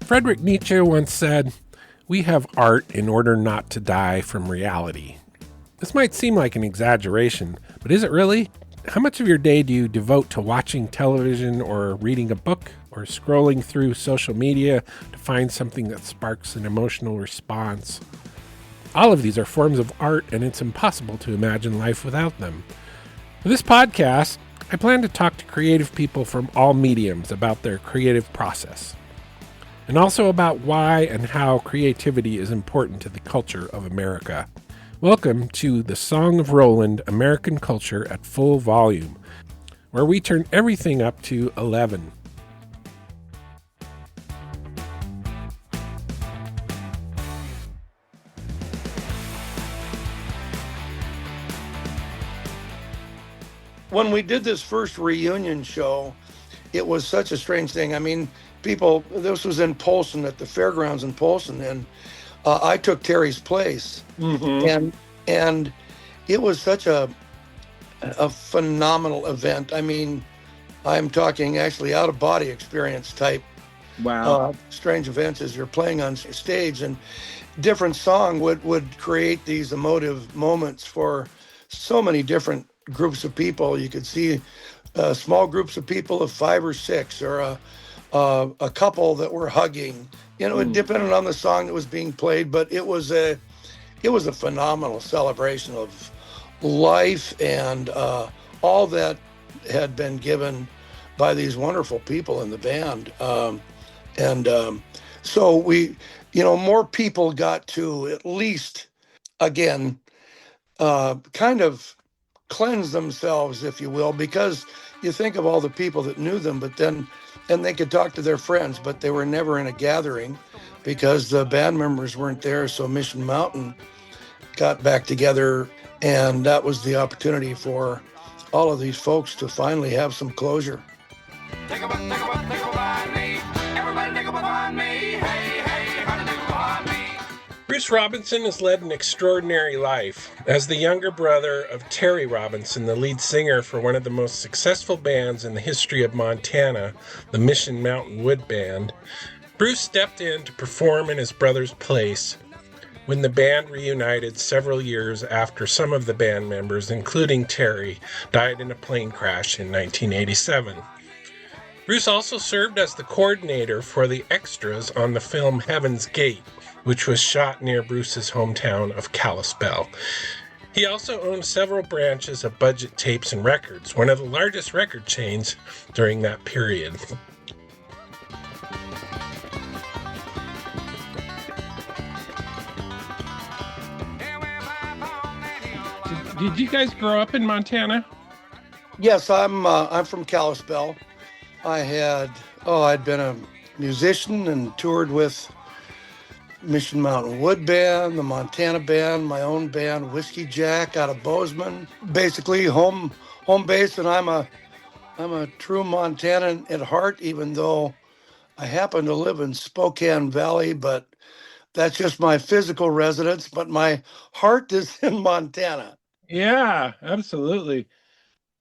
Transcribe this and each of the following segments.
Friedrich Nietzsche once said, "We have art in order not to die from reality." This might seem like an exaggeration, but is it really? How much of your day do you devote to watching television or reading a book or scrolling through social media to find something that sparks an emotional response? All of these are forms of art, and it's impossible to imagine life without them. For this podcast, I plan to talk to creative people from all mediums about their creative process, and also about why and how creativity is important to the culture of America. Welcome to the Song of Roland, American Culture at Full Volume, where we turn everything up to 11. When we did this first reunion show, it was such a strange thing. I mean, this was in Polson at the fairgrounds in Polson, and I took Terry's place. Mm-hmm. And it was such a phenomenal event. I mean, I'm talking actually out of body experience type. Wow. Strange events as you're playing on stage, and different song would create these emotive moments for so many different groups of people. You could see small groups of people of 5 or 6, or a couple that were hugging. You know, it depended on the song that was being played, but it was a phenomenal celebration of life and all that had been given by these wonderful people in the band. So more people got to at least, again, kind of cleanse themselves, if you will, because you think of all the people that knew them, and they could talk to their friends, but they were never in a gathering because the band members weren't there. So Mission Mountain got back together, and that was the opportunity for all of these folks to finally have some closure. Take a behind me. Everybody take a behind me. Hey, hey, honey, take a behind me. Bruce Robinson has led an extraordinary life. As the younger brother of Terry Robinson, the lead singer for one of the most successful bands in the history of Montana, the Mission Mountain Wood Band, Bruce stepped in to perform in his brother's place when the band reunited several years after some of the band members, including Terry, died in a plane crash in 1987. Bruce also served as the coordinator for the extras on the film Heaven's Gate, which was shot near Bruce's hometown of Kalispell. He also owned several branches of Budget Tapes and Records, one of the largest record chains during that period. Did you guys grow up in Montana? Yes, I'm from Kalispell. I'd been a musician and toured with Mission Mountain Wood Band, the Montana Band, my own band, Whiskey Jack out of Bozeman. Basically home base, and I'm a true Montanan at heart, even though I happen to live in Spokane Valley, but that's just my physical residence, but my heart is in Montana. Yeah, absolutely.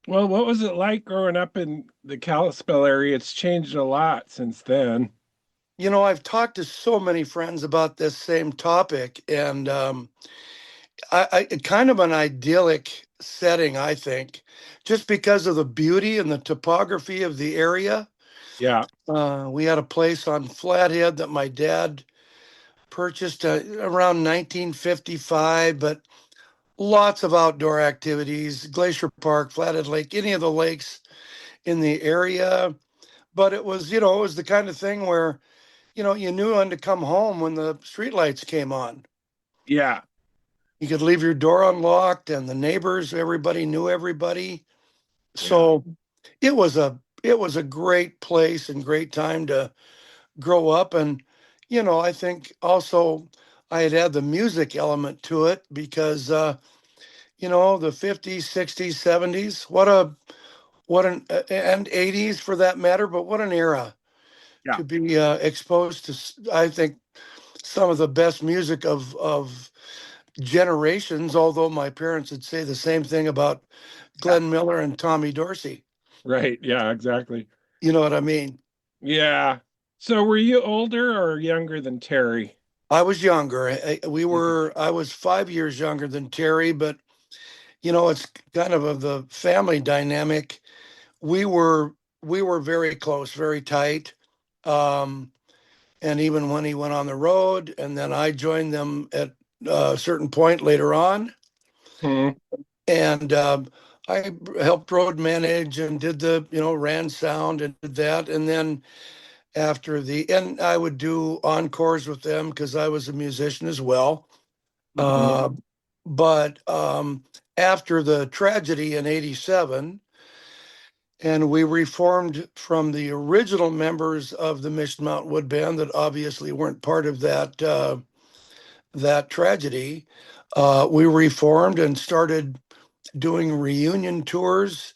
Well, what was it like growing up in the Kalispell area? It's changed a lot since then. You know, I've talked to so many friends about this same topic, and I kind of an idyllic setting, I think, just because of the beauty and the topography of the area. Yeah. We had a place on Flathead that my dad purchased around 1955, but lots of outdoor activities, Glacier Park, Flathead Lake, any of the lakes in the area. But it was the kind of thing where, you knew when to come home when the streetlights came on. Yeah. You could leave your door unlocked, and the neighbors, everybody knew everybody. So it was a great place and great time to grow up. And, I think also I had the music element to it because, the 50s, 60s, 70s, and 80s for that matter, but what an era to be exposed to, I think, some of the best music of generations, although my parents would say the same thing about Glenn Miller and Tommy Dorsey. Right. Yeah, exactly. You know what I mean? Yeah. So were you older or younger than Terry? I was younger. Mhm. I was 5 years younger than Terry, but it's kind of the family dynamic. We were we were very close, very tight. Um, and even when he went on the road, and then I joined them at a certain point later on, Hmm. and I helped road manage and did ran sound and did that, and then and I would do encores with them because I was a musician as well. Hmm. Uh, but after the tragedy in '87, and we reformed from the original members of the Mission Mountain Wood Band that obviously weren't part of that tragedy. We reformed and started doing reunion tours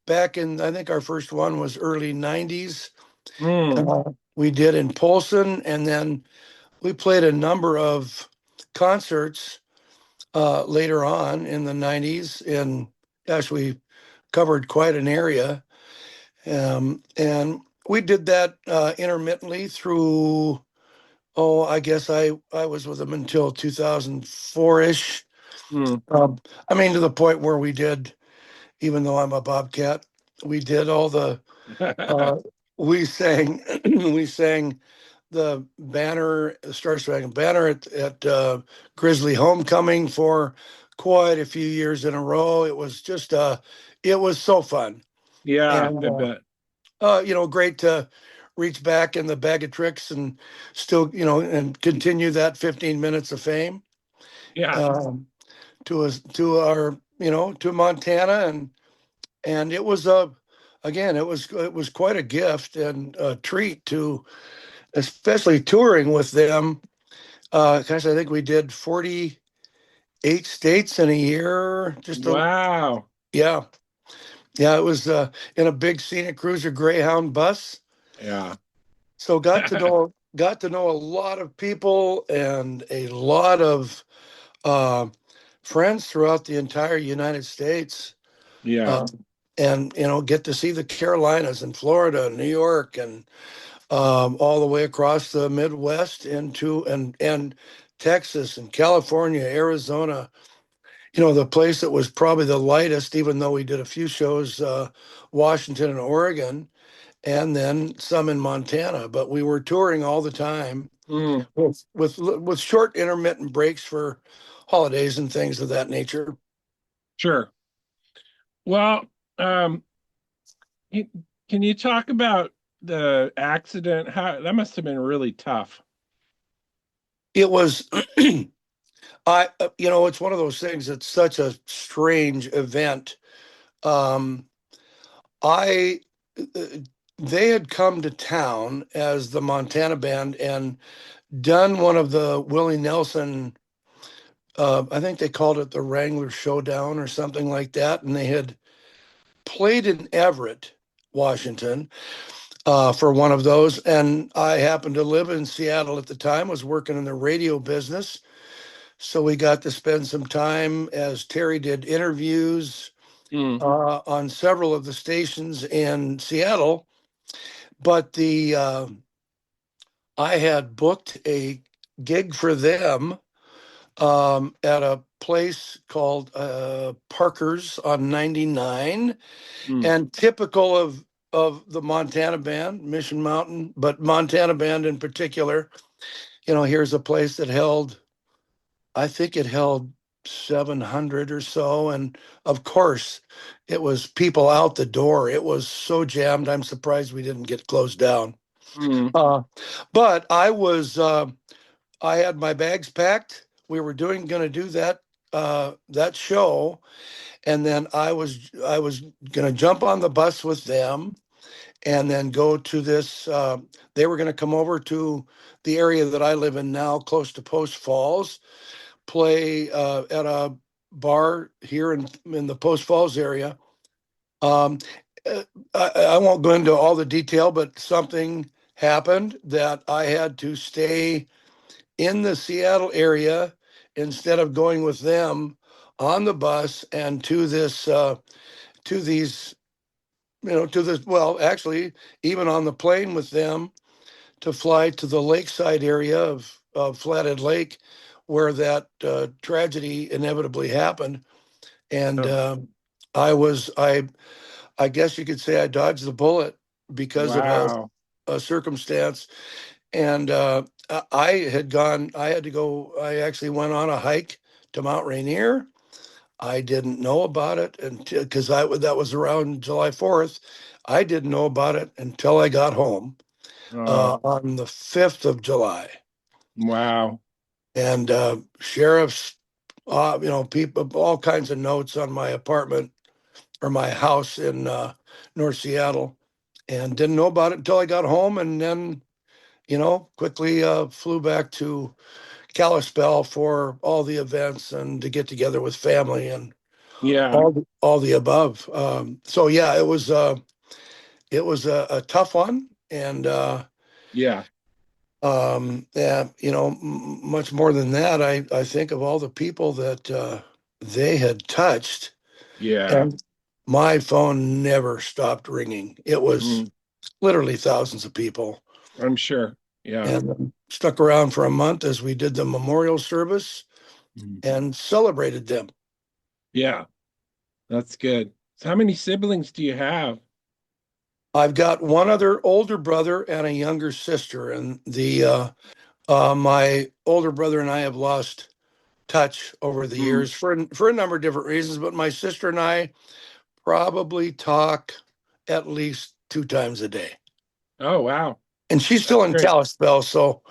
back in, I think our first one was early '90s. Mm. We did in Polson, and then we played a number of concerts later on in the '90s. And gosh, we covered quite an area. And we did that intermittently through, oh, I guess I was with them until 2004-ish. Mm. I mean, to the point where we did, even though I'm a Bobcat, we did all the, uh, we sang, we sang the banner, Star Spangled Banner at Grizzly Homecoming for quite a few years in a row. It was so fun. Yeah, And I bet. great to reach back in the bag of tricks and still, and continue that 15 minutes of fame Yeah, um, to us, to our, to Montana. And it was again, it was quite a gift and a treat to, especially touring with them. Gosh, I think we did 48 states in a year. wow. Yeah, yeah, it was in a big scenic cruiser Greyhound bus. Yeah. So got to know a lot of people and a lot of uh, friends throughout the entire United States, Yeah. uh, and get to see the Carolinas and Florida, New York, and all the way across the Midwest into and Texas and California, Arizona. The place that was probably the lightest, even though we did a few shows, Washington and Oregon, and then some in Montana. But we were touring all the time Mm. with short intermittent breaks for holidays and things of that nature. Sure. Well, um, you- can you talk about the accident? How that must have been really tough. It was, it's one of those things. It's such a strange event. Um, I, uh, they had come to town as the Montana band and done one of the Willie Nelson. I think they called it the Wrangler Showdown or something like that, and they had played in Everett, Washington, for one of those. And I happened to live in Seattle at the time, was working in the radio business. So we got to spend some time as Terry did interviews Mm. on several of the stations in Seattle. But I had booked a gig for them at a place called Parker's on 99. Mm. And typical of the Montana band, Mission Mountain, but Montana band in particular, here's a place that held, I think it held 700 or so, and of course, it was people out the door. It was so jammed. I'm surprised we didn't get closed down. Mm. Uh, but I had my bags packed. We were going to do that show, and then I was going to jump on the bus with them and then go to this. They were going to come over to the area that I live in now, close to Post Falls, play at a bar here in the Post Falls area. Um, I won't go into all the detail, but something happened that I had to stay in the Seattle area instead of going with them on the bus and to these to this, well, actually, even on the plane with them to fly to the lakeside area of Flathead Lake, where that tragedy inevitably happened. And Oh, I guess you could say I dodged the bullet because of wow. a circumstance. And I had gone. I had to go. I actually went on a hike to Mount Rainier. I didn't know about it until because I that was around July 4th. I didn't know about it until I got home Oh, on the 5th of July. wow. And sheriffs, people, all kinds of notes on my apartment or my house in North Seattle, and didn't know about it until I got home, and then quickly flew back to Kalispell for all the events and to get together with family and Yeah, all the above. So yeah, it was a tough one, and yeah, yeah, much more than that. I think of all the people that they had touched, yeah. and my phone never stopped ringing. It was Mm, literally thousands of people, I'm sure. Yeah. and stuck around for a month as we did the memorial service Mm. and celebrated them. Yeah, that's good. So how many siblings do you have? I've got one other older brother and a younger sister, and the my older brother and I have lost touch over the Mm. years for a number of different reasons. But my sister and I probably talk at least 2 times a day, Oh, wow. and she's still That's in great. Kalispell. So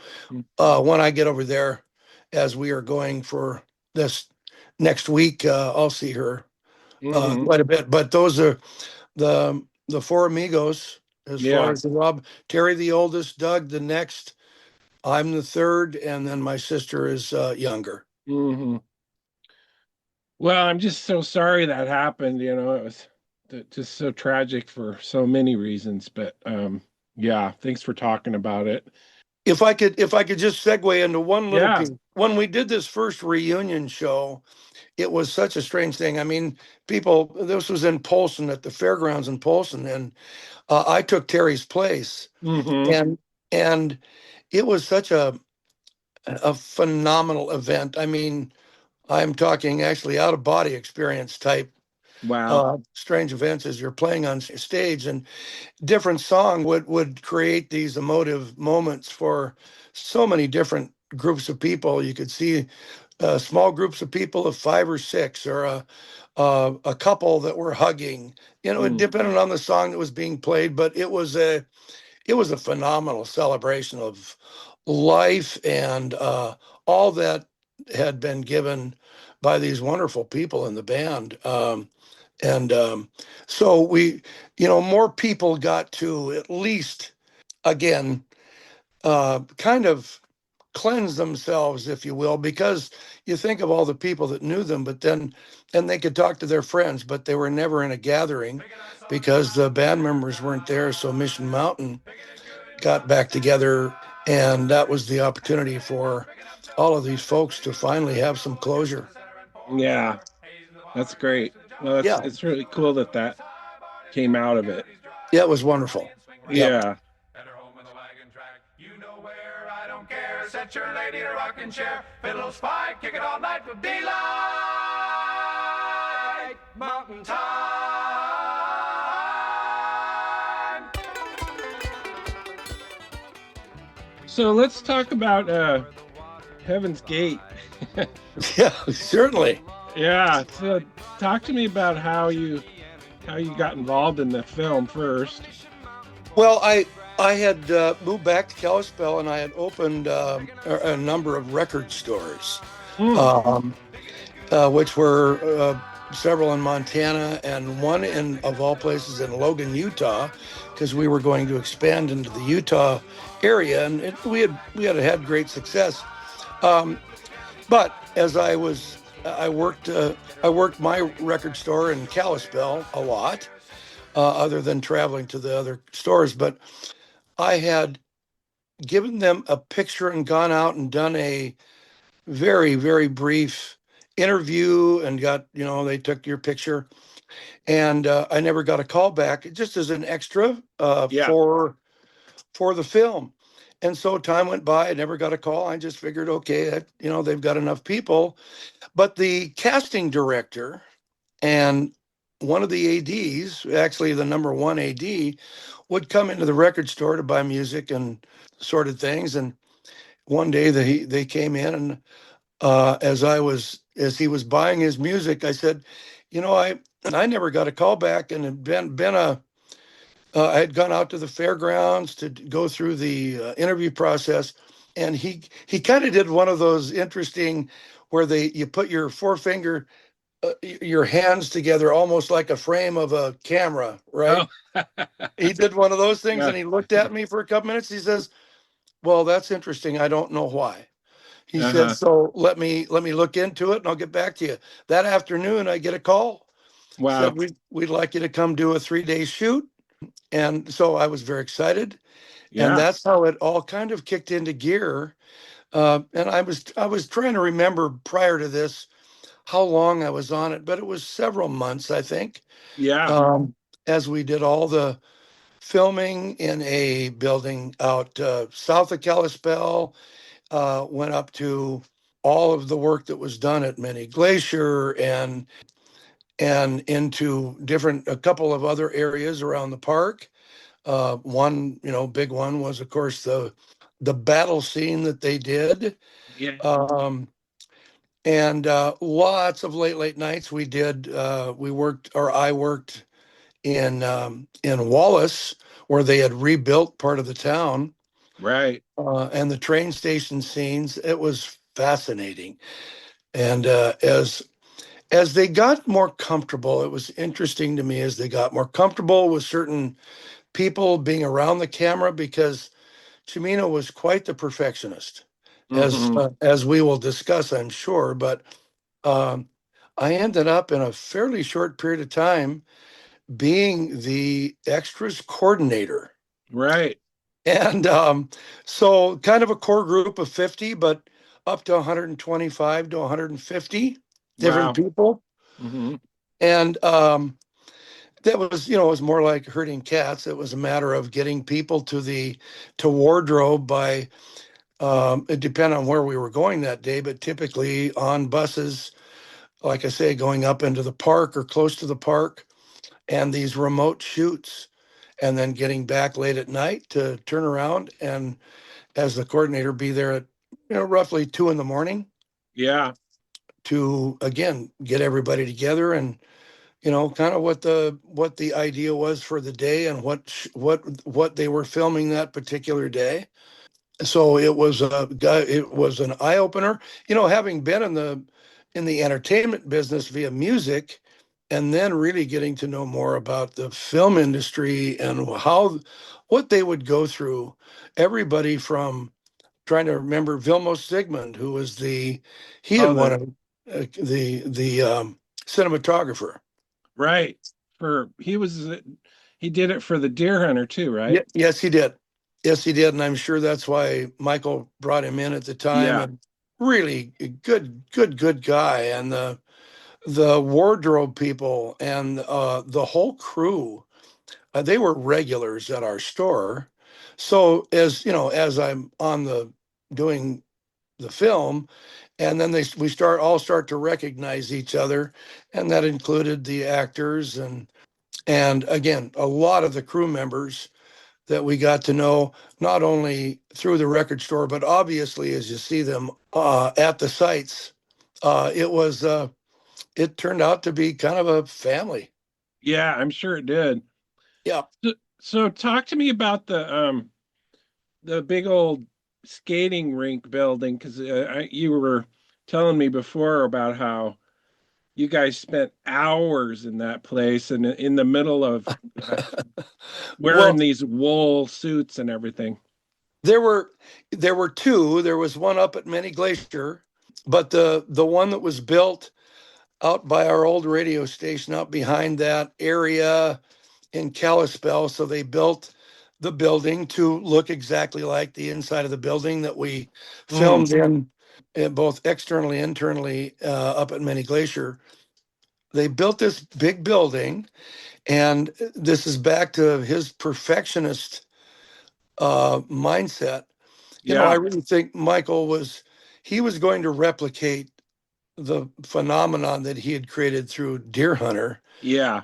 when I get over there, as we are going for this next week, I'll see her Mm-hmm. quite a bit. But those are the four amigos as far Yeah. as the Rob. Terry, the oldest, Doug, the next. I'm the third, and then my sister is younger. Hmm. Well, I'm just so sorry that happened. It was just so tragic for so many reasons. But yeah, thanks for talking about it. If I could just segue into one little Yeah. piece. When we did this first reunion show, it was such a strange thing. I mean, people, this was in Polson at the fairgrounds in Polson, and I took Terry's place, Hmm. and it was such a phenomenal event. I mean, I'm talking actually out of body experience type Wow. strange events as you're playing on stage, and different song would create these emotive moments for so many different groups of people. You could see small groups of people of five or six, or a couple that were hugging. It Mm. depended on the song that was being played, but it was a phenomenal celebration of life and all that had been given by these wonderful people in the band. And so more people got to at least, again, kind of cleanse themselves, if you will, because you think of all the people that knew them, but then, and they could talk to their friends, but they were never in a gathering because the band members weren't there. So Mission Mountain got back together, and that was the opportunity for all of these folks to finally have some closure. Yeah, that's great. Well, Yeah, it's really cool that that came out of it. yeah, it was wonderful. Yep. Yeah. At her home in the wagon track. You know where, I don't care. Set your lady to rocking chair. Fiddle spike, kick it all night with daylight. Mountain time. So let's talk about Heaven's Gate. Yeah, certainly. Yeah. So talk to me about how you got involved in the film first. Well, I had moved back to Kalispell, and I had opened a number of record stores, Mm. um, which were several in Montana and one of all places, in Logan, Utah, because we were going to expand into the Utah area, and we had great success. Um, but as I worked my record store in Kalispell a lot, other than traveling to the other stores. But I had given them a picture and gone out and done a very, very brief interview and they took your picture, and I never got a call back, just as an extra Yeah. for the film. And so time went by. I never got a call. I just figured, okay, they've got enough people. But the casting director and one of the ADs, actually the number one AD, would come into the record store to buy music and sort of things. And one day they came in, and as he was buying his music, I said, I never got a call back, and had been a I had gone out to the fairgrounds to go through the interview process, and he kind of did one of those interesting where you put your forefinger, your hands together, almost like a frame of a camera, right? Oh, He did one of those things, yeah. and he looked at me for a couple minutes. He says, "Well, that's interesting. I don't know why." He said, Uh-huh. "So let me look into it, and I'll get back to you." That afternoon, I get a call. Said, Wow. we'd like you to come do a 3-day shoot. And so I was very excited. And Yeah. that's how it all kind of kicked into gear. And I was trying to remember prior to this how long I was on it, but it was several months, I think, Yeah. um, as we did all the filming in a building out south of Kalispell, went up to all of the work that was done at Many Glacier and into a couple of other areas around the park. One, big one was, of course, the battle scene that they did. Yeah. Um, and lots of late nights we worked, or I worked in Wallace, where they had rebuilt part of the town, Right. and the train station scenes. It was fascinating. And as they got more comfortable, it was interesting to me as they got more comfortable with certain people being around the camera, because Chimino was quite the perfectionist, Hmm. as we will discuss, I'm sure. But um, I ended up in a fairly short period of time being the extras coordinator, Right. and so kind of a core group of 50, but up to 125 to 150 different Wow. people, Hmm. and that was, it was more like herding cats. It was a matter of getting people to wardrobe by, it depended on where we were going that day, but typically on buses, like I say, going up into the park or close to the park, and these remote shoots, and then getting back late at night to turn around and, as the coordinator, be there at, roughly 2 in the morning Yeah. to again get everybody together, and kind of what the idea was for the day, and what they were filming that particular day. So it was an eye opener, having been in the entertainment business via music, and then really getting to know more about the film industry and what they would go through. Everybody from, trying to remember, Vilmos Zsigmond, who was he had Oh, won the cinematographer. right. He did it for the deer hunter too, right? Yes, he did. Yes, he did, and I'm sure that's why Michael brought him in at the time. Yeah. And really good guy, and the wardrobe people and the whole crew. They were regulars at our store. So as I'm on the doing the film, and then we start to recognize each other, and that included the actors and again a lot of the crew members that we got to know, not only through the record store, but obviously as you see them at the sites. It turned out to be kind of a family. Yeah, I'm sure it did. Yeah. So talk to me about the big old skating rink building, because you were telling me before about how you guys spent hours in that place and in the middle of wearing Well, these wool suits and everything. there were there were two. There was one up at Many Glacier, but the one that was built out by our old radio station, out behind that area in Kalispell. So they built the building to look exactly like the inside of the building that we Hmm. filmed in, both externally, internally, up at Many Glacier. They built this big building, and this is back to his perfectionist mindset. I Yeah. really think he was going to replicate the phenomenon that he had created through Deer Hunter. Yeah.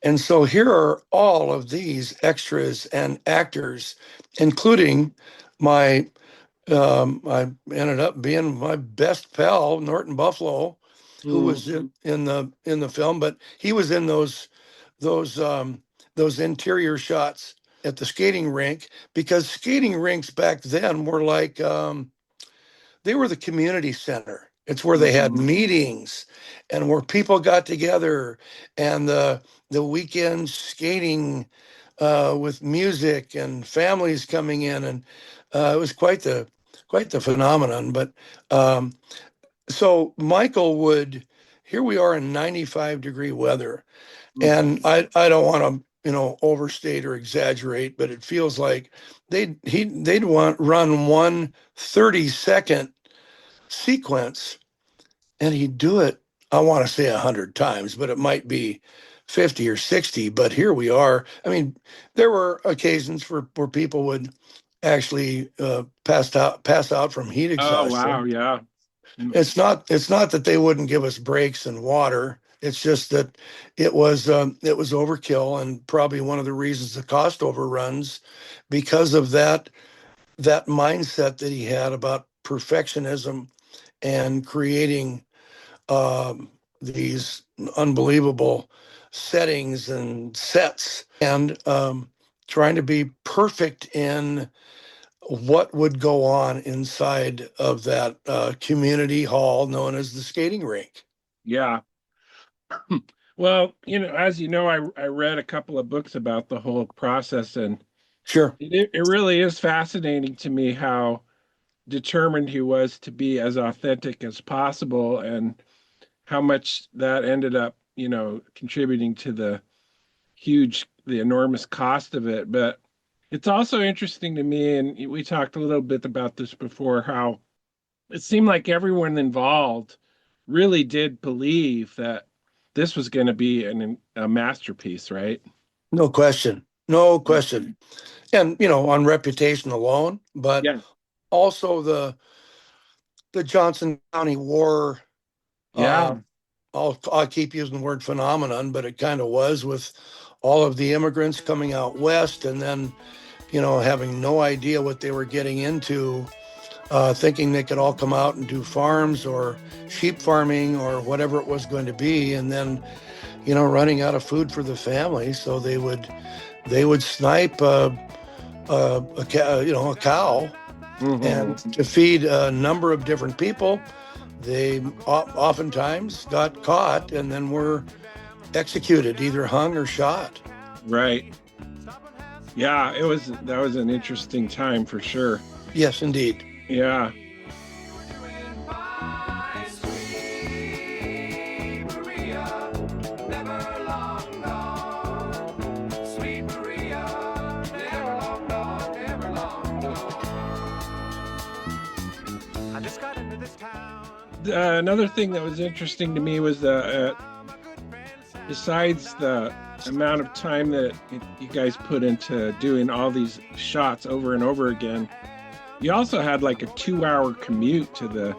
And so here are all of these extras and actors, including my I ended up being my best pal, Norton Buffalo, who Mm. was in the film, but he was in those those interior shots at the skating rink, because skating rinks back then were like they were the community center. It's where they had Mhm. meetings and where people got together, and the weekend skating with music and families coming in, and it was quite the phenomenon. But um, so Michael would, here we are in 95-degree weather, Mm. and I don't want to overstate or exaggerate, but it feels like they'd run one 30-second sequence, and he'd do it, I want to say 100 times, but it might be 50 or 60. But here we are. I mean, there were occasions where people would actually pass out from heat Oh, wow. exhaustion. Yeah. Mm. It's not that they wouldn't give us breaks and water. It's just that it was overkill, and probably one of the reasons the cost overruns, because of that mindset that he had about perfectionism and creating these unbelievable settings and sets, and trying to be perfect in what would go on inside of that community hall known as the skating rink. Yeah. Well, as you know, I read a couple of books about the whole process, and Sure. it really is fascinating to me how determined he was to be as authentic as possible, and how much that ended up, contributing to the enormous cost of it. But it's also interesting to me, and we talked a little bit about this before, how it seemed like everyone involved really did believe that this was going to be a masterpiece, right? No question. No question. And on reputation alone, but Yeah. also the Johnson County War. Yeah. Um, I'll keep using the word phenomenon, but it kind of was, with all of the immigrants coming out west, and then having no idea what they were getting into, thinking they could all come out and do farms or sheep farming or whatever it was going to be, and then running out of food for the family, so they would snipe a cow, Hmm. and to feed a number of different people. They oftentimes got caught and then were executed, either hung or shot. Right. Yeah, that was an interesting time for sure. Yes, indeed. Yeah. My sweet Maria, never long gone. Sweet Maria, never long gone, never long gone. I just got into this town. Another thing that was interesting to me was besides the amount of time that you guys put into doing all these shots over and over again, you also had like a 2-hour commute to the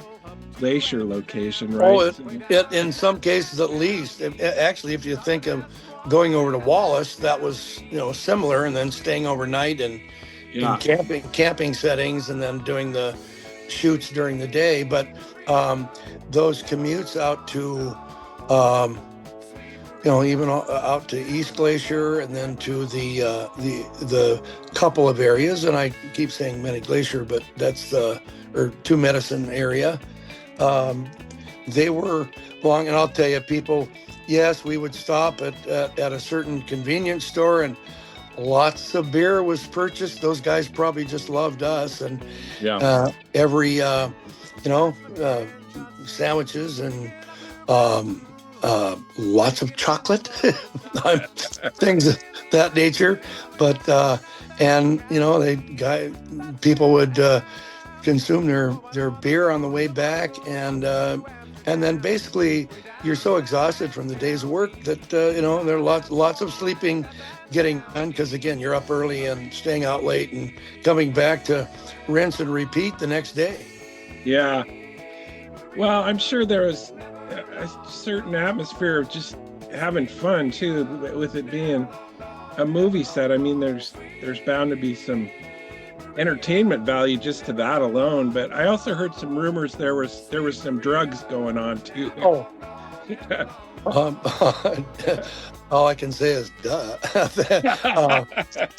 glacier location, right? Oh, in some cases at least. Actually, if you think of going over to Wallace, that was similar, and then staying overnight and in Yeah. camping settings, and then doing the shoots during the day. But those commutes out to even out to East Glacier, and then to the couple of areas, and I keep saying Many Glacier, but that's or Two Medicine area. They were long, and I'll tell you, people. Yes, we would stop at a certain convenience store, and lots of beer was purchased. Those guys probably just loved us, and Yeah. every sandwiches, and lots of chocolate, things of that nature. But and people would consume their beer on the way back, and then basically you're so exhausted from the day's work that there are lots of sleeping getting done, because again you're up early and staying out late and coming back to rinse and repeat the next day. Yeah. Well, I'm sure there was a certain atmosphere of just having fun too, with it being a movie set. I mean, there's bound to be some entertainment value just to that alone. But I also heard some rumors there was some drugs going on too. Oh, um, all I can say is duh.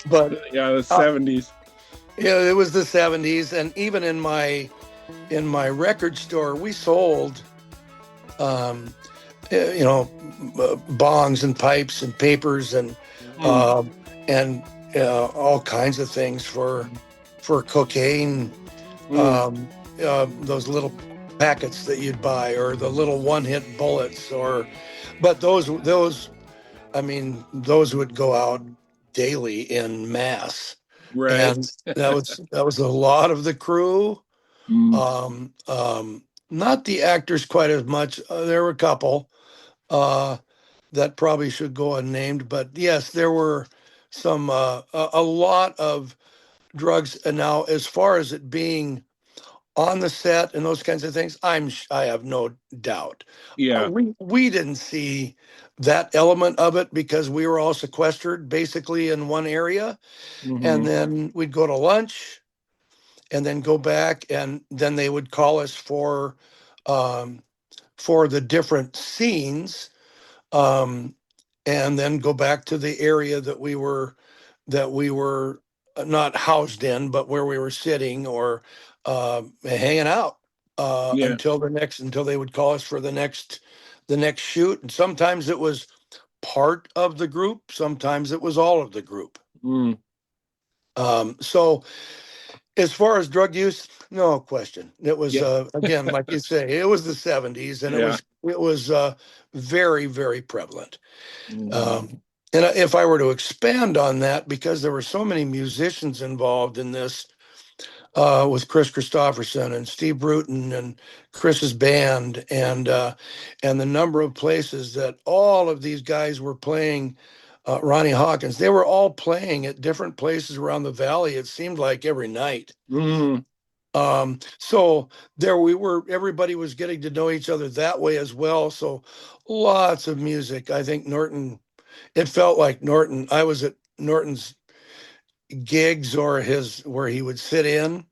But Yeah, the 70s. yeah, it was the 70s, and even in my record store, we sold, um, bongs and pipes and papers and Mm. and all kinds of things for cocaine. Mm. Those little packets that you'd buy, or the little one-hit bullets, but those, I mean, those would go out daily in mass, Right. and that was a lot of the crew. Mm. Not the actors quite as much. There were a couple uh, that probably should go unnamed, but yes, there were some a lot of drugs. And now, as far as it being on the set and those kinds of things, I have no doubt. Yeah. We didn't see that element of it because we were all sequestered basically in one area, and Hmm. then we'd go to lunch and then go back, and then they would call us um, for the different scenes, um, and then go back to the area that we were not housed in, but where we were sitting or hanging out Yeah. until they would call us for the next shoot. And sometimes it was part of the group, sometimes it was all of the group. Mm. So as far as drug use, no question. It was, Yeah. again, like you say, it was the 70s, and it Yeah. was it was very, very prevalent. Mhm. And if I were to expand on that, because there were so many musicians involved in this, with Chris Christopherson and Steve Bruton and Chris's band, and the number of places that all of these guys were playing. Ronnie Hawkins, they were all playing at different places around the valley. It seemed like every night. Mm. So there we were, everybody was getting to know each other that way as well. So lots of music. I think it felt like I was at Norton's gigs, or where he would sit in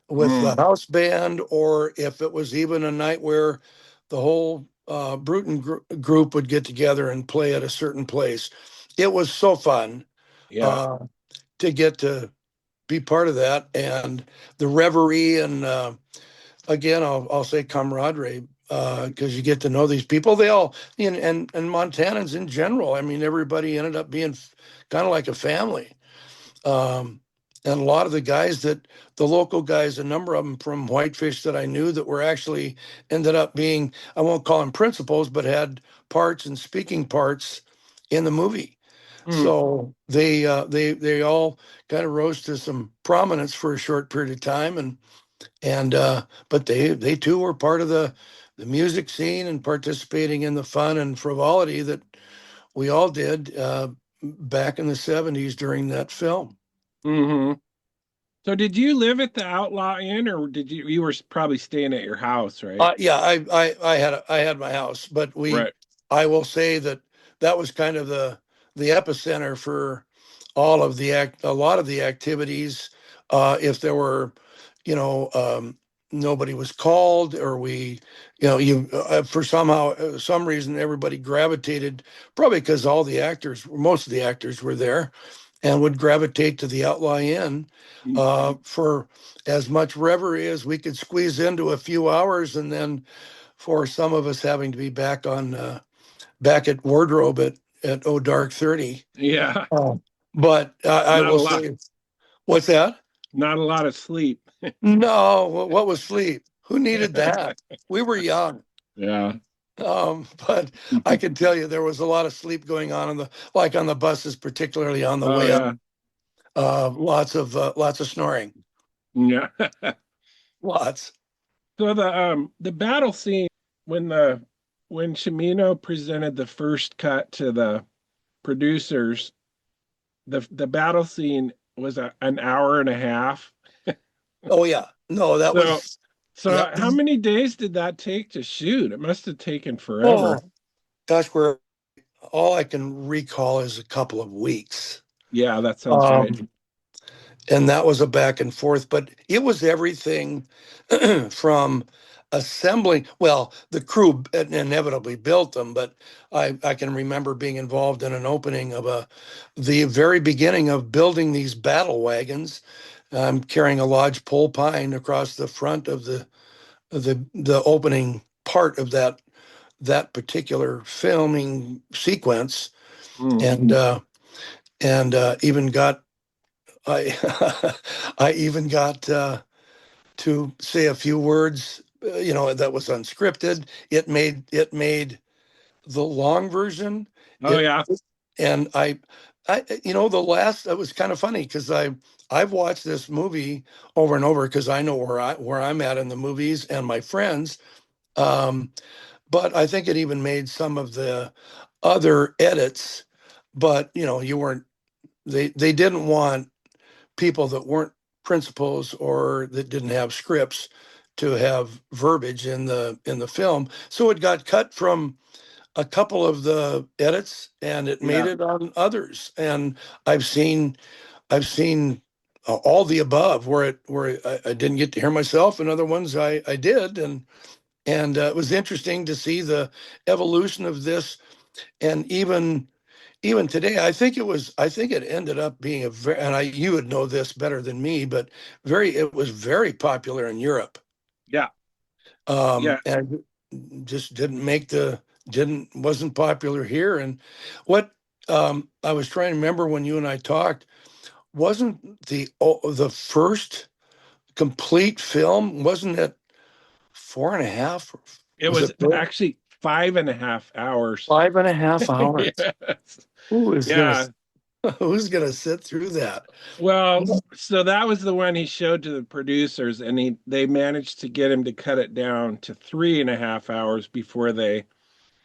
with the Mm. house band, or if it was even a night where the whole Bruton group would get together and play at a certain place. It was so fun Yeah. uh, to get to be part of that, and the reverie, and again, I'll say camaraderie, because you get to know these people. They all, and Montanans in general. I mean, everybody ended up being kind of like a family. Um, and a lot of the local guys, a number of them from Whitefish that I knew, that were actually ended up being, I won't call them principals, but had parts and speaking parts in the movie. Mm. So they all kind of rose to some prominence for a short period of time, and but they too were part of the music scene and participating in the fun and frivolity that we all did back in the 70s during that film. Hmm. So did you live at the Outlaw Inn, or did you were probably staying at your house, right? Yeah, I had my house, but Right. I will say that that was kind of the epicenter for a lot of the activities. If there were, you know, nobody was called, or for some reason, everybody gravitated, probably because most of the actors were there, and would gravitate to the Outlaw Inn Mm. for as much reverie as we could squeeze into a few hours, and then for some of us having to be back at wardrobe at Oh Dark 30. Yeah. Oh. But I Not a will lot. say, what's that? Not a lot of sleep. No, what was sleep? Who needed that? We were young. Yeah. But I can tell you there was a lot of sleep going on on the buses, particularly on the Oh way up. yeah. Lots of snoring. Yeah. Lots. So the battle scene when when Cimino presented the first cut to the producers, the battle scene was an hour and a half. Oh yeah. No, that So was, so yep. how many days did that take to shoot? It must have taken forever. Oh gosh, where all I can recall is a couple of weeks. Yeah, that sounds right. Um, and that was a back and forth, but it was everything from assembling. Well, the crew inevitably built them, but I can remember being involved in an opening of the very beginning of building these battle wagons. I'm carrying a lodge pole pine across the front of the opening part of that particular filming sequence, Mm. and even got I I even got to say a few words, that was unscripted. It made the long version. Oh It yeah. and the last, that was kind of funny because I've watched this movie over and over because I know where I'm at in the movies and my friends. Um, but I think it even made some of the other edits. But you weren't they didn't want people that weren't principals or that didn't have scripts to have verbiage in the film. So it got cut from a couple of the edits and it made Yeah. it on others. And I've seen all the above where I didn't get to hear myself, and other ones I did, and it was interesting to see the evolution of this. And even today, I think it ended up being a very, and you would know this better than me, but it was very popular in Europe. Yeah. Yeah. And just wasn't popular here. And what I was trying to remember when you and I talked, wasn't the first complete film, wasn't it 4.5? It Was was it four? actually 5.5 hours. 5.5 hours. Yes. Who is gonna Yeah. who's gonna sit through that? Well, so that was the one he showed to the producers, and they managed to get him to cut it down to 3.5 hours before they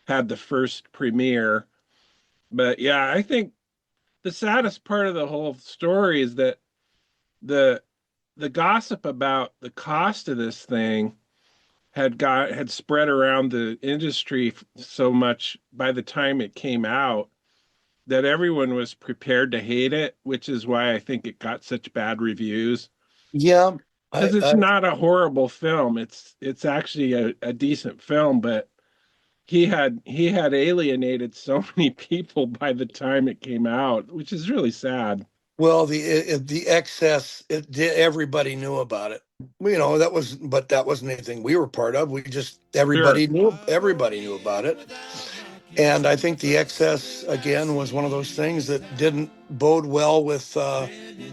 had the first premiere. But yeah, I think the saddest part of the whole story is that the the gossip about the cost of this thing had spread around the industry so much by the time it came out that everyone was prepared to hate it, which is why I think it got such bad reviews. Yeah, Because I, it's I not a horrible film. It's actually a decent film, but he had alienated so many people by the time it came out, which is really sad. well, the excess, everybody knew about it. But that wasn't anything we were part of. We just Sure. everybody knew about it. And I think the excess again was one of those things that didn't bode well with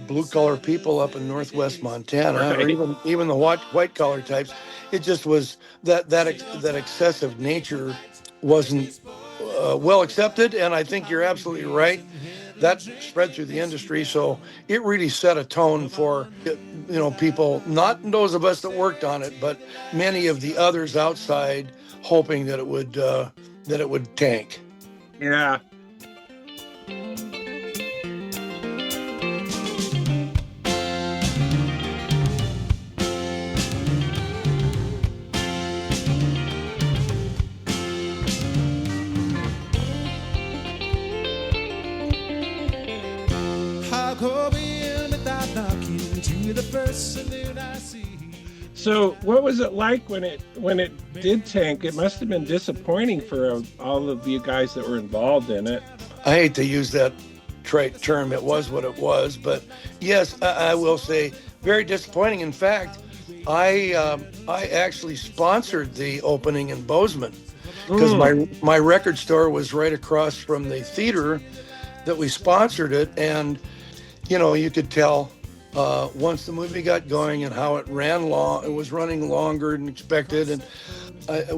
blue collar people up in Northwest Montana, or Right. even the white collar types. It just was that excessive nature wasn't well accepted, and I think you're absolutely right. That spread through the industry, so it really set a tone for people, not those of us that worked on it, but many of the others outside, hoping that it would tank. Yeah. I'll go in without knocking to the first saloon I see. So, what was it like when it did tank? It must have been disappointing for all of you guys that were involved in it. I hate to use that trite term. It was what it was, but yes, I will say very disappointing. In fact, I actually sponsored the opening in Bozeman because Mm. my record store was right across from the theater that we sponsored it, and you could tell once the movie got going and how it ran long. It was running longer than expected, and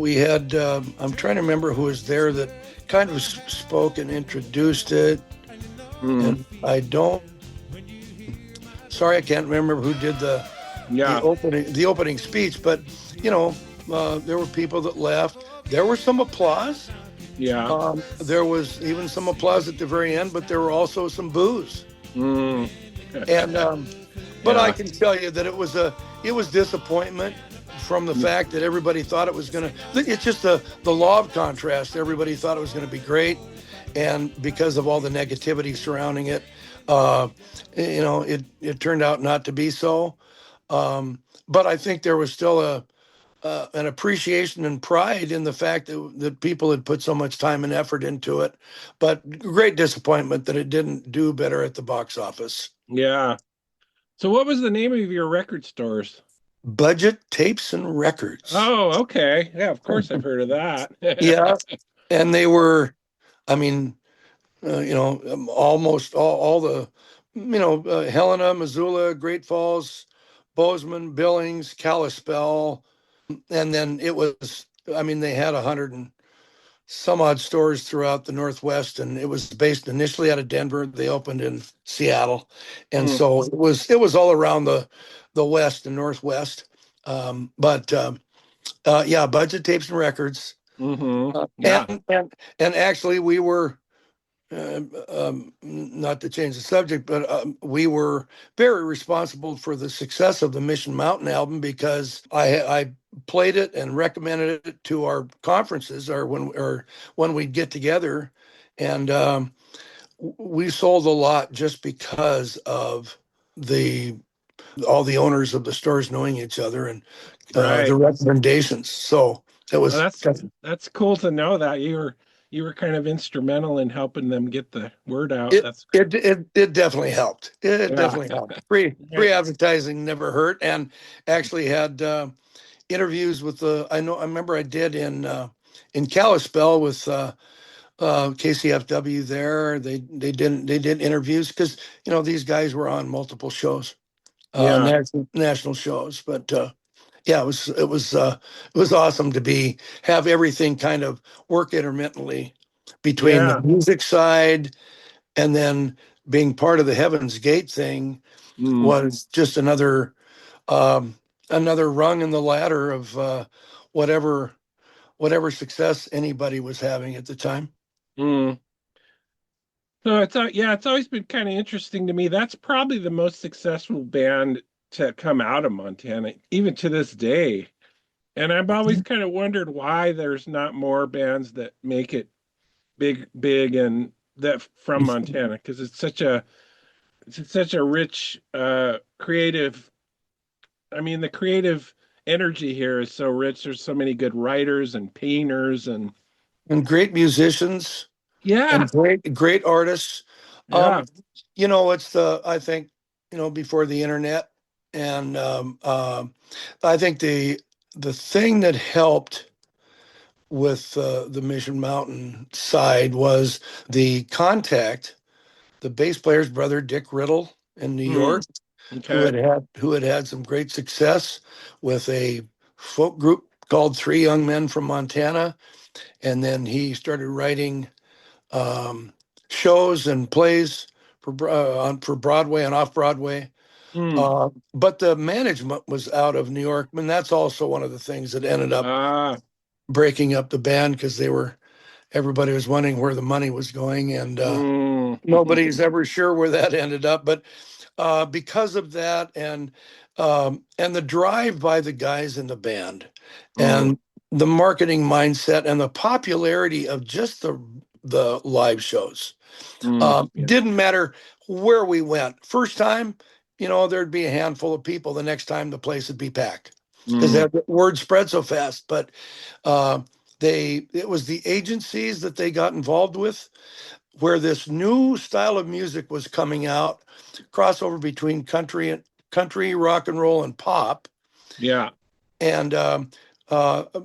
we had. I'm trying to remember who was there that kind of spoke and introduced it, Mm. and I don't. Sorry, I can't remember who did Yeah. the opening speech. But you know, there were people that left. There was some applause. Yeah. There was even some applause at the very end, but there were also some boos. Mm. And but I Yeah. can tell you that it was disappointment from the fact that everybody thought it was gonna. It's just the law of contrast. Everybody thought it was going to be great, and because of all the negativity surrounding it, uh, it turned out not to be so. But I think there was still an appreciation and pride in the fact that people had put so much time and effort into it, but great disappointment that it didn't do better at the box office. Yeah. So what was the name of your record stores? Budget Tapes and Records. Oh, okay. Yeah, of course I've heard of Yeah, that. and they were, I mean, almost all the, Helena, Missoula, Great Falls, Bozeman, Billings, Kalispell, and then it was, I mean, they had 100 and some odd stores throughout the Northwest, and it was based initially out of Denver. They opened in Seattle, and Mm, so it was all around the West and Northwest. But yeah, Budget Tapes and Records, mm-hmm. uh, Yeah. and and and actually we were. Not to change the subject, but we were very responsible for the success of the Mission Mountain album because I played it and recommended it to our conferences or when we'd get together, and we sold a lot just because of the all the owners of the stores knowing each other and the Right. recommendations. So it Well, was that's cool to know that you were kind of instrumental in helping them get the word out. It That's it definitely helped. It yeah. definitely helped. Free Right. advertising never hurt, and actually had interviews with the. I remember I did in Kalispell with KCFW there. They did interviews because these guys were on multiple shows, Yeah. national shows. But yeah, it was awesome to have everything kind of work intermittently between the Yeah. music side and then being part of the Heaven's Gate thing Mm, was just um, another rung in the ladder of whatever whatever success anybody was having at the time. mm. So it's always been kind of interesting to me. That's probably the most successful band to come out of Montana, even to this day. And I've always kind of wondered why there's not more bands that make it big and that from Montana, because it's such a rich creative. I mean, the creative energy here is so rich. There's so many good writers and painters and And great musicians yeah, and great artists. Um, yeah. it's I think before the internet, and I think the thing that helped with the Mission Mountain side was the contact, the bass player's brother, Dick Riddle in New Hmm. York, who Okay. had some great success with a folk group called Three Young Men from Montana, and then he started writing um, shows and plays for Broadway and off Broadway. Hmm. But the management was out of New York, and that's also one of the things that ended up Ah. breaking up the band because everybody was wondering where the money was going, and Hmm. nobody's ever sure where that ended up. But because of that, and the drive by the guys in the band, Hmm. and the marketing mindset, and the popularity of just the live shows, Hmm. Yeah. didn't matter where we went. First time, there'd be a handful of people. The next time, the place would be packed because Hmm. the word spread so fast. But uh, it was the agencies that they got involved with where this new style of music was coming out, crossover between country, rock and roll, and pop. Yeah. And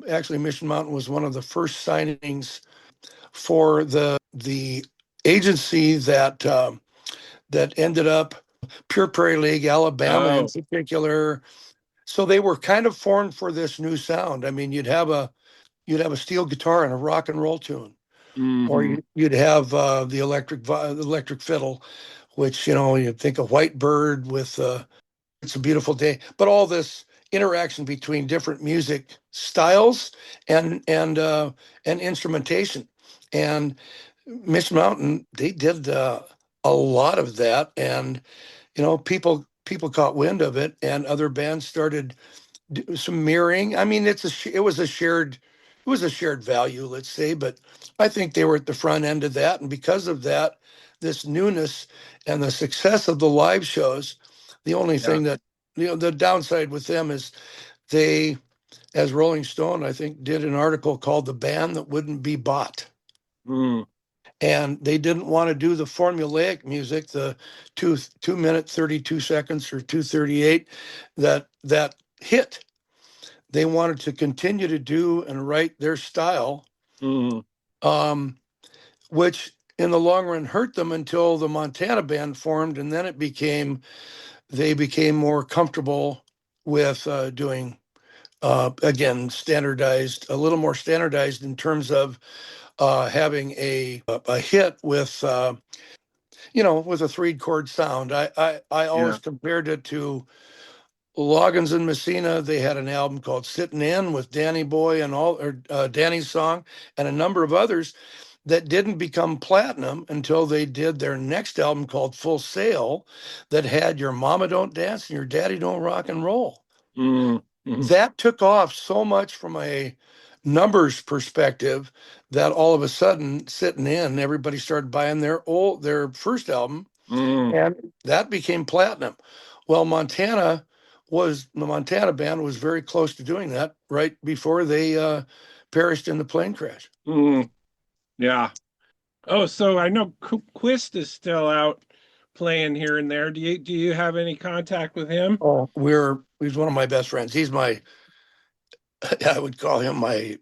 actually, Mission Mountain was one of the first signings for the agency that ended up Pure Prairie League, Alabama in Oh. particular. So they were kind of formed for this new sound. I mean, you'd have a steel guitar and a rock and roll tune, or Hmm. you'd have the electric fiddle, which you'd think of White Bird with it's a beautiful day. But all this interaction between different music styles and instrumentation. And Mission Mountain, they did a lot of that, and people caught wind of it, and other bands started some mirroring. I mean, it was a shared value, let's say, but I think they were at the front end of that, and because of that, this newness and the success of the live shows, the only Yeah. thing that the downside with them is they, as Rolling Stone, I think, did an article called "The Band That Wouldn't Be Bought." Mm, And they didn't want to do the formulaic music, the 2 minute 32 seconds or 2:38 that hit. They wanted to continue to do and write their style, mm, um, which in the long run hurt them until the Montana band formed, and then they became more comfortable with doing again standardized, a little more standardized in terms of having a hit with with a 3 chord sound. I yeah. always compared it to Loggins and Messina. They had an album called "Sittin' In" with Danny Boy and all, or Danny's song, and a number of others that didn't become platinum until they did their next album called "Full Sail," that had "Your Mama Don't Dance" and "Your Daddy Don't Rock and Roll." Mm, mm, That took off so much from a numbers perspective that all of a sudden, "Sittin' In," everybody started buying their first album, mm, and that became platinum. Well, the Montana band was very close to doing that right before they perished in the plane crash. mm, yeah. Oh, so I know Quist is still out playing here and there. Do you have any contact with him? Oh, he's one of my best friends. He's my I would call him my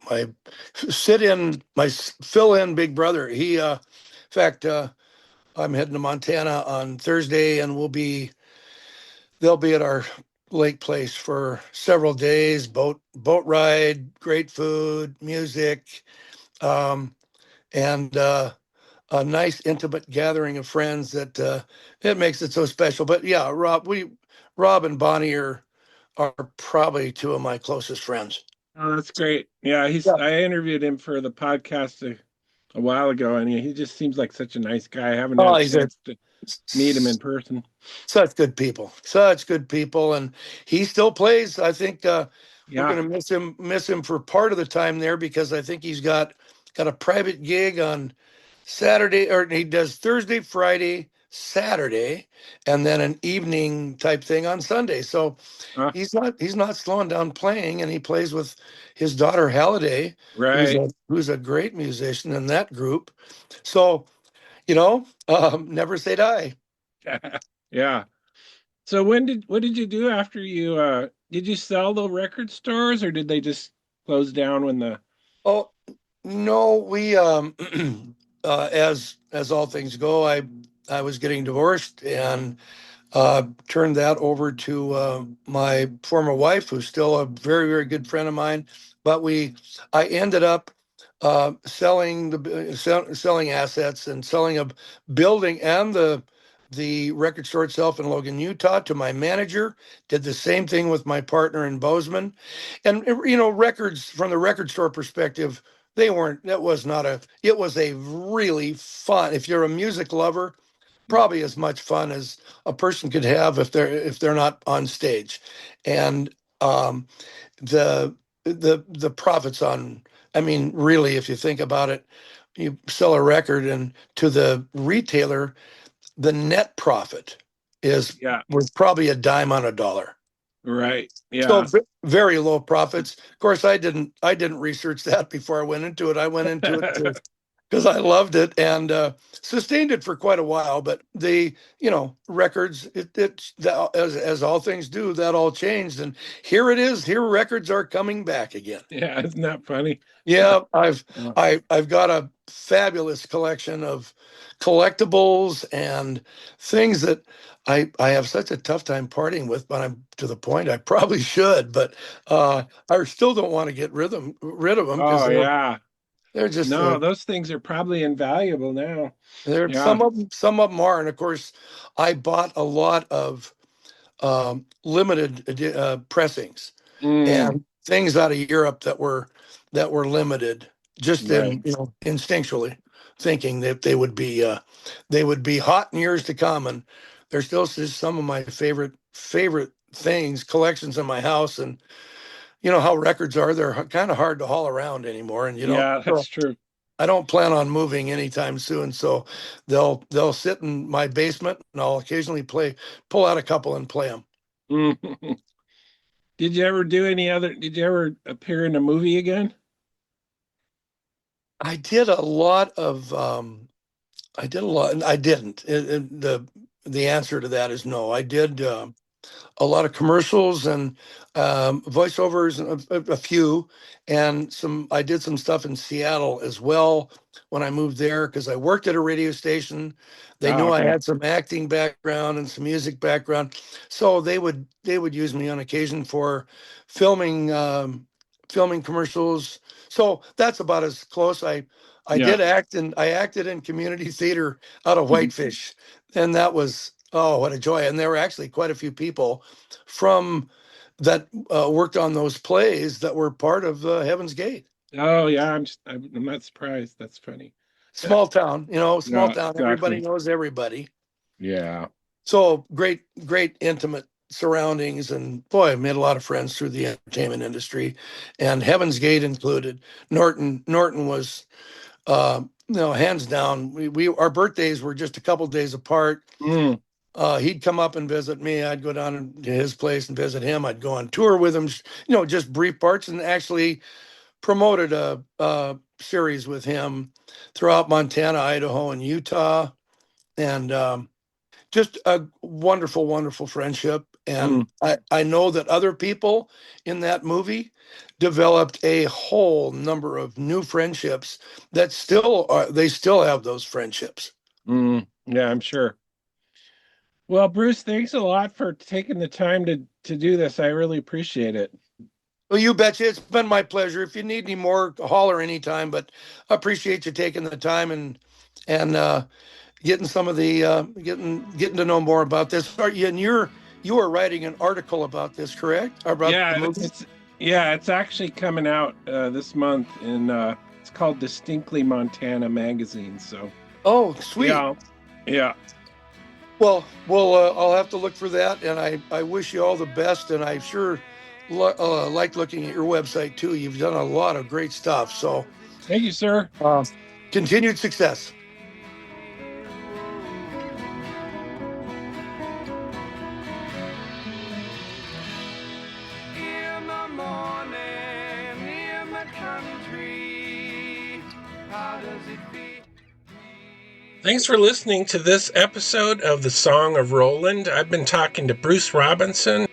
fill in big brother. In fact, I'm heading to Montana on Thursday, and they'll be at our lake place for several days. Boat ride, great food, music, um, and a nice intimate gathering of friends that it makes it so special. But yeah, Rob and Bonnie are probably two of my closest friends. Oh, that's great. Yeah, Yeah. I interviewed him for the podcast a while ago, and he just seems like such a nice guy. I haven't had Oh, a he's a chance to meet him in person. such good people, and he still plays. I think we're Yeah. going to miss him for part of the time there, because I think he's got a private gig on Saturday, or he does Thursday, Friday, Saturday, and then an evening type thing on Sunday. So Uh, he's not slowing down playing, and he plays with his daughter Halliday, right. who's a great musician in that group. So never say die. Yeah. So what did you do after did you sell the record stores, or did they just close down when the Oh no, we as all things go, I was getting divorced, and turned that over to my former wife, who's still a very, very good friend of mine. But I ended up selling assets and selling a building and the record store itself in Logan, Utah, to my manager. Did the same thing with my partner in Bozeman, and records from the record store perspective. They weren't. That was not a. It was a really fun. If you're a music lover, probably as much fun as a person could have if they're not on stage. And um, the profits on, I mean, really, if you think about it, you sell a record, and to the retailer, the net profit is yeah, was probably a dime on a dollar. right. So Yeah. very low profits. Of course, I didn't research that before I went into it. I went into it because I loved it, and sustained it for quite a while. But records, as all things do, that all changed, and here it is. Here records are coming back again. Yeah, isn't that funny? Yeah, I've Yeah. I've got a fabulous collection of collectibles and things that I have such a tough time parting with, but I'm to the point I probably should, but I still don't want to get rid of them because Oh yeah. they're just No, those things are probably invaluable now. they're Yeah. some of them are, and of course I bought a lot of pressings Mm, and things out of Europe that were limited, just right. in instinctually thinking that they would be hot in years to come. And they're still just some of my favorite things, collections in my house. And you know how records are; they're kind of hard to haul around anymore. And you don't. Yeah, that's true. I don't plan on moving anytime soon, so they'll sit in my basement, and I'll occasionally pull out a couple and play them. Mm. Did you ever appear in a movie again? I did a lot of I did a lot. I didn't. The answer to that is no. I did a lot of commercials and voiceovers, a few, and some. I did some stuff in Seattle as well when I moved there because I worked at a radio station. They Oh, knew I okay. had some acting background and some music background, so they would use me on occasion for filming filming commercials. So that's about as close. Yeah. I acted in community theater out of Whitefish, and that was, oh, what a joy. And there were actually quite a few people from that worked on those plays that were part of Heaven's Gate. Oh, yeah. I'm not surprised. That's funny. Small town, small Yeah, town. Everybody exactly. knows everybody. Yeah. So great intimate surroundings. And boy, I made a lot of friends through the entertainment industry, and Heaven's Gate included. Norton was, hands down. We our birthdays were just a couple days apart. Mm, He'd come up and visit me. I'd go down to his place and visit him. I'd go on tour with him, just brief parts, and actually promoted a series with him throughout Montana, Idaho, and Utah. And just a wonderful, wonderful friendship. And mm, I know that other people in that movie developed a whole number of new friendships that they still have those friendships. mm. Yeah, I'm sure. Well, Bruce, thanks a lot for taking the time to do this. I really appreciate it. Well, you betcha. It's been my pleasure. If you need any more, holler anytime. But I appreciate you taking the time and getting some of the getting to know more about this. And you are writing an article about this, correct? About the Yeah, movie? it's actually coming out this month in it's called Distinctly Montana magazine. So Oh, sweet. yeah, yeah. Well, I'll have to look for that, and I wish you all the best. And I sure like looking at your website too. You've done a lot of great stuff. So Thank you, sir. continued success. In the morning, in the country, how does it feel? Thanks for listening to this episode of The Song of Roland. I've been talking to Bruce Robinson,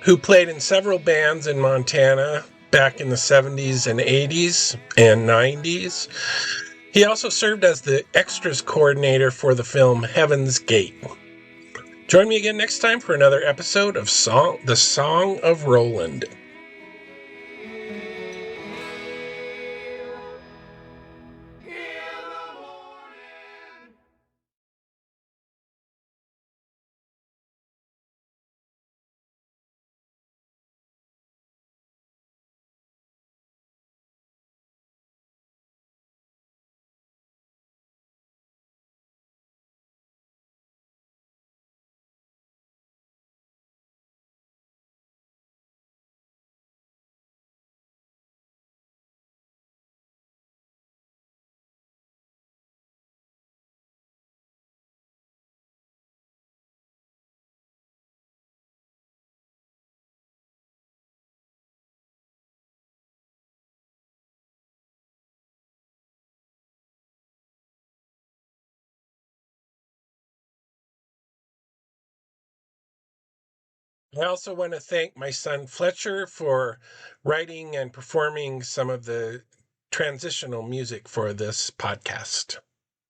who played in several bands in Montana back in the 70s and 80s and 90s. He also served as the extras coordinator for the film Heaven's Gate. Join me again next time for another episode of The Song of Roland. I also want to thank my son Fletcher for writing and performing some of the transitional music for this podcast.